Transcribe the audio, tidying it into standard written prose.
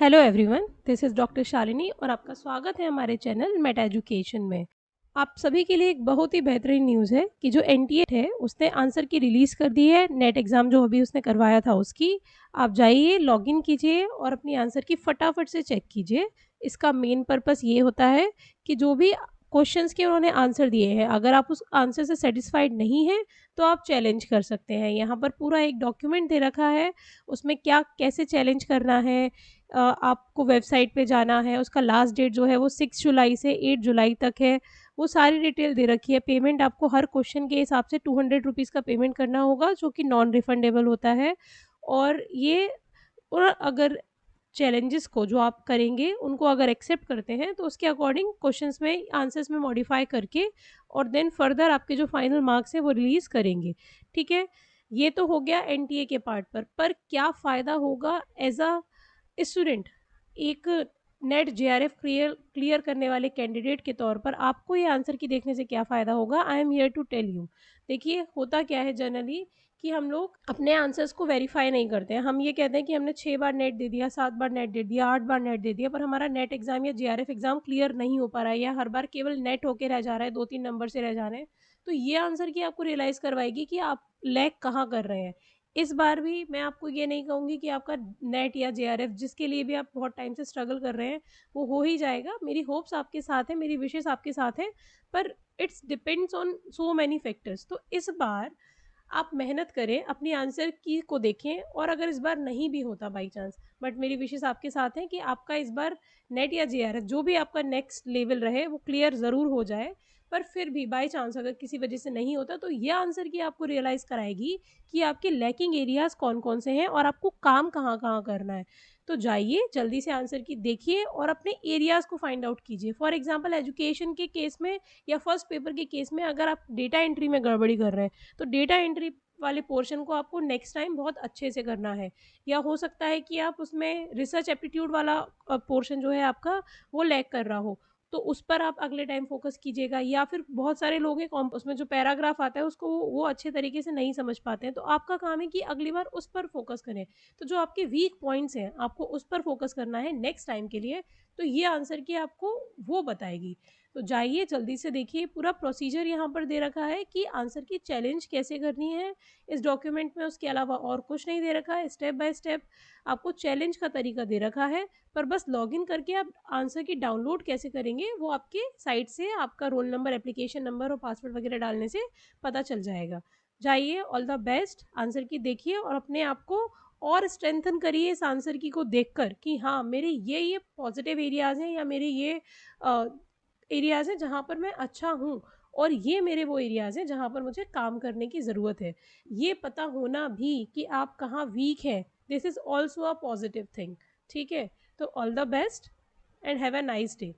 Hello everyone, this is doctor Shalini और आपका स्वागत है हमारे चैनल मेटा एजुकेशन में। आप सभी के लिए एक बहुत ही बेहतरीन न्यूज़ है कि जो एनटीए है उसने आंसर की रिलीज़ कर दी है। नेट एग्ज़ाम जो अभी उसने करवाया था उसकी, आप जाइए लॉगिन कीजिए और अपनी आंसर की फटाफट से चेक कीजिए। इसका मेन पर्पस ये होता है कि जो भी क्वेश्चंस के उन्होंने आंसर दिए हैं, अगर आप उस आंसर से सेटिस्फाइड नहीं हैं तो आप चैलेंज कर सकते हैं। यहाँ पर पूरा एक डॉक्यूमेंट दे रखा है, उसमें क्या कैसे चैलेंज करना है। आपको वेबसाइट पे जाना है, उसका लास्ट डेट जो है वो 6 जुलाई से 8 जुलाई तक है। वो सारी डिटेल दे रखी है। पेमेंट आपको हर क्वेश्चन के हिसाब से 200 रुपीज़ का पेमेंट करना होगा, जो कि नॉन रिफंडेबल होता है। और ये और अगर चैलेंजेस को जो आप करेंगे उनको अगर एक्सेप्ट करते हैं तो उसके अकॉर्डिंग क्वेश्चंस में आंसर्स में मॉडिफाई करके और देन फर्दर आपके जो फाइनल मार्क्स हैं वो रिलीज़ करेंगे। ठीक है? ये तो हो गया एनटीए के पार्ट पर क्या फ़ायदा होगा एज़ अ स्टूडेंट, एक नेट जेआरएफ क्लियर क्लियर करने वाले कैंडिडेट के तौर पर आपको ये आंसर की देखने से क्या फ़ायदा होगा? I am here to tell you. देखिए, होता क्या है जनरली कि हम लोग अपने आंसर्स को वेरीफाई नहीं करते हैं। हम ये कहते हैं कि हमने 6 बार नेट दे दिया, 7 बार नेट दे दिया, 8 बार नेट दे दिया, पर हमारा नेट एग्ज़ाम या जेआरएफ एग्ज़ाम क्लियर नहीं हो पा रहा है या हर बार केवल नेट होके रह जा रहा है, 2-3 नंबर से रह जा रहे हैं। तो ये आंसर की आपको रियलाइज़ करवाएगी कि आप लैग कहाँ कर रहे हैं। इस बार भी मैं आपको ये नहीं कहूँगी कि आपका नेट या जेआरएफ जिसके लिए भी आप बहुत टाइम से स्ट्रगल कर रहे हैं, वो हो ही जाएगा। मेरी होप्स आपके साथ हैं, मेरी विशेज़ आपके साथ हैं, पर it's depends on so many factors. तो इस बार आप मेहनत करें, अपनी आंसर की को देखें और अगर इस बार नहीं भी होता बाई चांस, बट मेरी विशेज़ आपके साथ हैं कि आपका इस बार नेट या जेआरएफ जो भी आपका नेक्स्ट लेवल रहे, वो क्लियर ज़रूर हो जाए। पर फिर भी बाई चांस अगर किसी वजह से नहीं होता, तो ये आंसर की आपको रियलाइज़ कराएगी कि आपके लैकिंग एरियाज़ कौन-कौन से हैं और आपको काम कहाँ-कहाँ करना है। तो जाइए, जल्दी से आंसर की देखिए और अपने एरियाज़ को फाइंड आउट कीजिए। फॉर एग्ज़ाम्पल एजुकेशन के केस में या फर्स्ट पेपर के केस में अगर आप डेटा एंट्री में गड़बड़ी कर रहे हैं, तो डेटा एंट्री वाले पोर्शन को आपको नेक्स्ट टाइम बहुत अच्छे से करना है। या हो सकता है कि आप उसमें रिसर्च एप्टीट्यूड वाला पोर्शन जो है आपका, वो लैग कर रहा हो, तो उस पर आप अगले टाइम फ़ोकस कीजिएगा। या फिर बहुत सारे लोग हैं उसमें जो पैराग्राफ आता है उसको वो अच्छे तरीके से नहीं समझ पाते हैं, तो आपका काम है कि अगली बार उस पर फ़ोकस करें। तो जो आपके वीक पॉइंट्स हैं, आपको उस पर फ़ोकस करना है नेक्स्ट टाइम के लिए, तो ये आंसर की आपको वो बताएगी। तो जाइए जल्दी से देखिए, पूरा प्रोसीजर यहाँ पर दे रखा है कि आंसर की चैलेंज कैसे करनी है। इस डॉक्यूमेंट में उसके अलावा और कुछ नहीं दे रखा है। स्टेप बाय स्टेप आपको चैलेंज का तरीका दे रखा है, पर बस लॉगिन करके आप आंसर की डाउनलोड कैसे करेंगे वो आपके साइट से आपका रोल नंबर, एप्लीकेशन नंबर और पासवर्ड वगैरह डालने से पता चल जाएगा। जाइए, ऑल द बेस्ट, आंसर की देखिए और अपने आप को और स्ट्रेंथन करिए इस आंसर की को देखकर कि हाँ, मेरे ये पॉजिटिव एरियाज़ हैं या मेरे ये एरियाज़ हैं जहाँ पर मैं अच्छा हूँ और ये मेरे वो एरियाज़ हैं जहाँ पर मुझे काम करने की ज़रूरत है। ये पता होना भी कि आप कहाँ वीक हैं, this is also a positive thing. ठीक है? तो all the best and have a nice day.